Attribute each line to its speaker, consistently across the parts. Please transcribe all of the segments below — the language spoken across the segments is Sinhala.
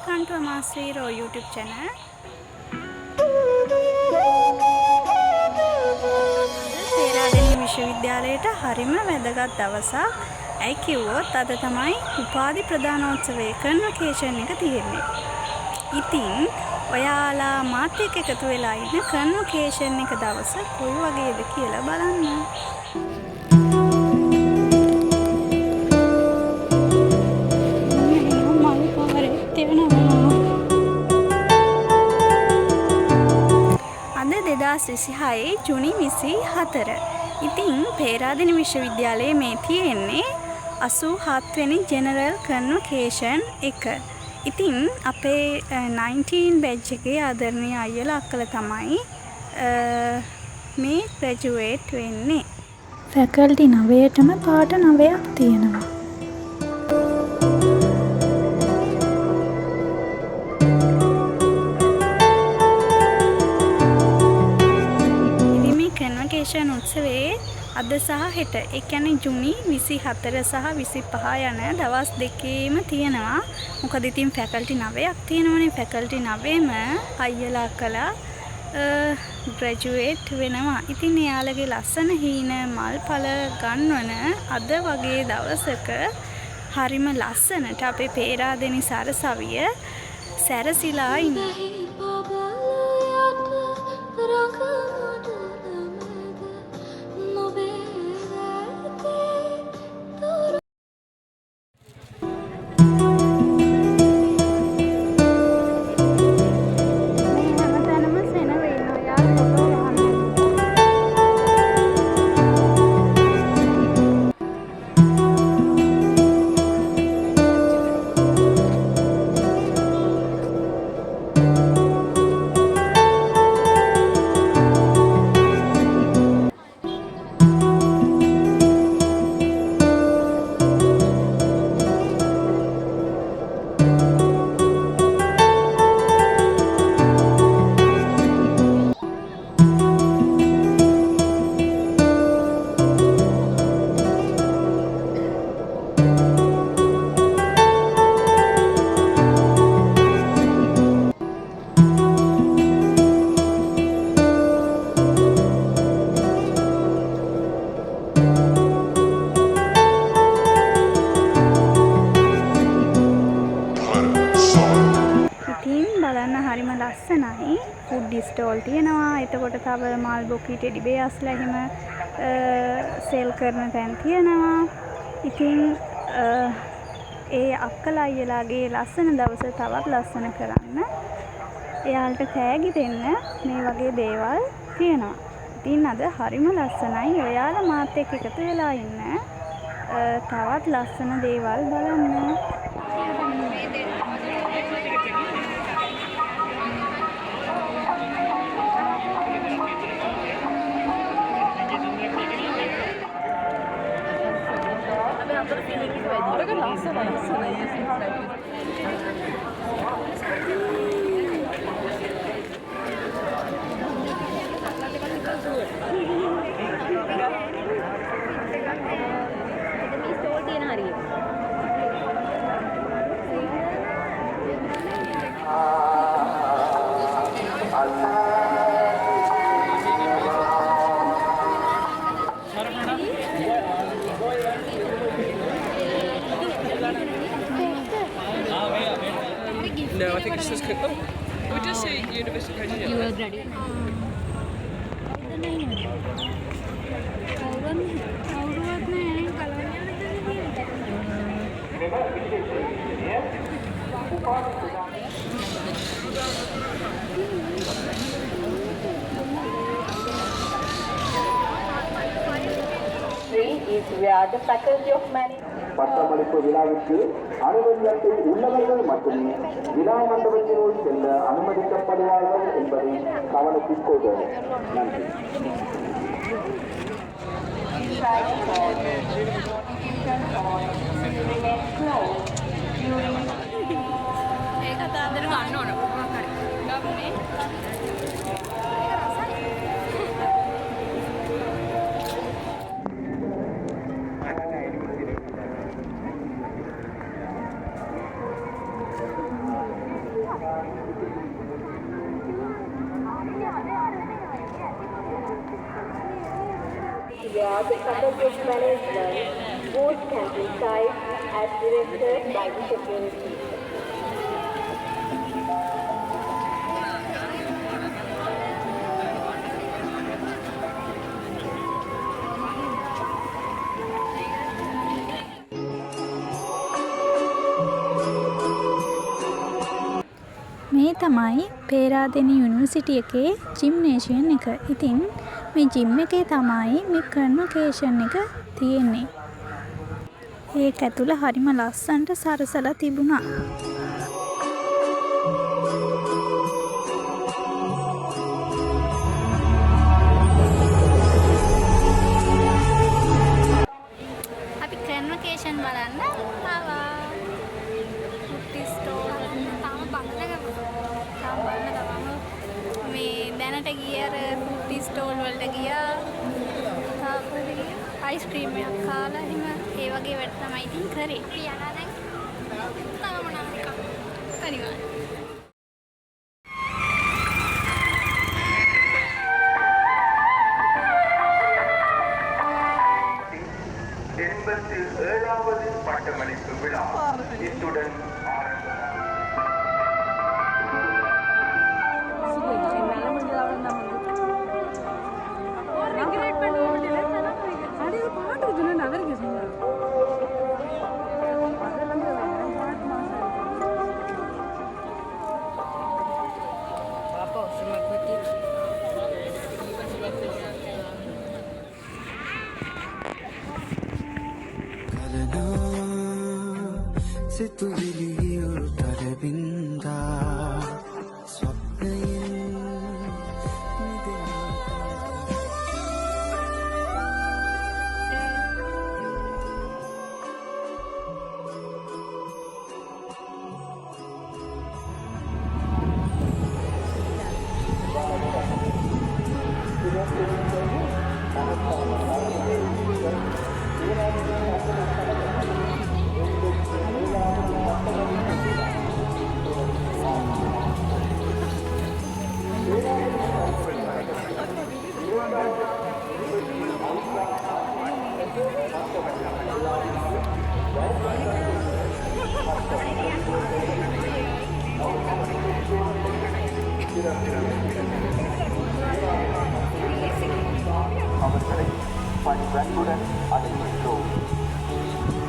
Speaker 1: welcome to Amasviro YouTube channel. Peradeniya විශ්වවිද්‍යාලයට හරිම වැදගත් දවසක්. ඇයි කිව්වොත් අද තමයි උපාධි ප්‍රදානෝත්සවයේ කන්වොකේෂන් එක තියෙන්නේ. ඉතින් ඔයාලා මාත් එක්ක එකතු වෙලා ඉන්න කන්වොකේෂන් එක දවස කොයි වගේද කියලා බලන්න. අද 2026 ජුනි 24. ඉතින් පේරාදෙණිය විශ්වවිද්‍යාලයේ මේ තියෙන්නේ 87 වෙනි ජෙනරල් කන්වොකේෂන් එක. ඉතින් අපේ 19 බැච් එකේ ආදරණීය අයියලා අක්කලා තමයි මේ ග්‍රැජුවේට් වෙන්නේ. ෆැකල්ටි 9ටම පාට 9ක් තියෙනවා. කන්වොකේෂන් උත්සවයේ අද සහ හෙට ඒ කියන්නේ ජුනි 24 සහ 25 යන දවස් දෙකේම තියෙනවා. මොකද ඉතින් ෆැකල්ටි 9ක් තියෙනවනේ. ෆැකල්ටි 9ෙම අයියලා අක්කලා ග්‍රැජුවේට් වෙනවා. ඉතින් එයාලගේ ලස්සන හීන මල්පල ගන්වන අද වගේ දවසක හරිම ලස්සනට අපේ පේරාදෙණි සරසවිය සැරසිලා ඉන්නවා. බලන්න හරිම ලස්සනයි. ෆුඩ් ස්ටෝල් තියෙනවා. එතකොට තව මල් බොකි ටෙඩි බෙයර්ස්ලා එහෙම සේල් කරන තැන් තියෙනවා. ඉතින් ඒ අක්කලා අයියලාගේ ලස්සන දවස තවත් ලස්සන කරන්න එයාලට තෑගි දෙන්න මේ වගේ දේවල් තියෙනවා. ඉතින් අද හරිම ලස්සනයි. ඔයාලා මාත් එක්ක එකතු වෙලා ඉන්න තවත් ලස්සන දේවල් බලන්න.
Speaker 2: No, I think it's just cooked. Oh, we just say university graduate.
Speaker 3: You are graduate.
Speaker 4: Is where the Faculty of Management.
Speaker 5: பட்டமளிப்பு விழாவிற்கு அனுமதியத்தை உள்ளவர்கள் மட்டுமே விழா மண்டபத்தினுள் செல்ல அனுமதிக்கப்படுவார்கள் என்பதை கவனத்தில் கொள்க. நன்றி.
Speaker 4: Where the faculty of management board countryside as directed by the security.
Speaker 1: මේ තමයි පේරාදෙණි යුනිවර්සිටි එකේ ජිම්නේෂියම් එක. ඉතින් මේ ජිම් එකේ තමයි මේ කන්වොකේෂන් එක තියෙන්නේ. ඒක ඇතුළ හරිම ලස්සනට සරසලා තිබුණා. අපි කන්වොකේෂන් බලන්න ආවා. මේ දැනට ගිය අර ෆුඩ් ස්ටෝල් වලට ගියා. තාපරේ අයිස්ක්‍රීම් එකක් කාලා එහෙම ඒ වගේ වැඩ තමයි ඉතින් කරේ. පියනා දැන් තව මොනවා එකක්. අනිවාර්යයෙන්.
Speaker 5: ஏழாவது பட்டமளிப்பு விழா இத்துடன்
Speaker 3: සිතුවිලියු තරබින්දා ස්වප්නයෙන්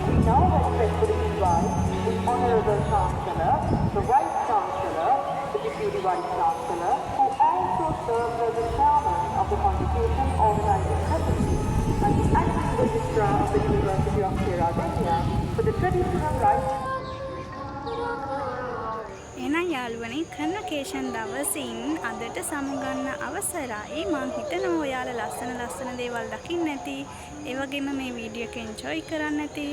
Speaker 4: We now respectfully invite the Honourable Chancellor, the Vice Chancellor, the Deputy Vice Chancellor, who also serves as the Chairman of the Convocation Organising Committee, and the Acting Registrar of the University of Peradeniya for the traditional rights.
Speaker 1: එහෙනම් යාළුවනේ කන්වොකේෂන් දවසින් අදට සමුගන්න අවසරයි. මම හිතනවා ඔයාලා ලස්සන දේවල් දකින්න ඇති. ඒ වගේම මේ වීඩියෝ එක එන්ජොයි කරන්න ඇති.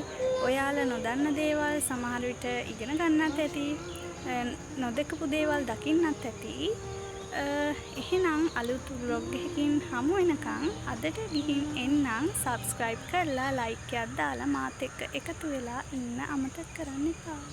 Speaker 1: ඔයාලා නොදන්න දේවල් සමහර විට ඉගෙන ගන්නත් ඇති. නොදකපු දේවල් දකින්නත් ඇති. එහෙනම් අලුත් vlog එකකින් හමු වෙනකන් අදට ගිහින් එන්නම්. subscribe කරලා like එකක් දාලා මාත් එක්ක එකතු වෙලා ඉන්න අමතක කරන්න එපා.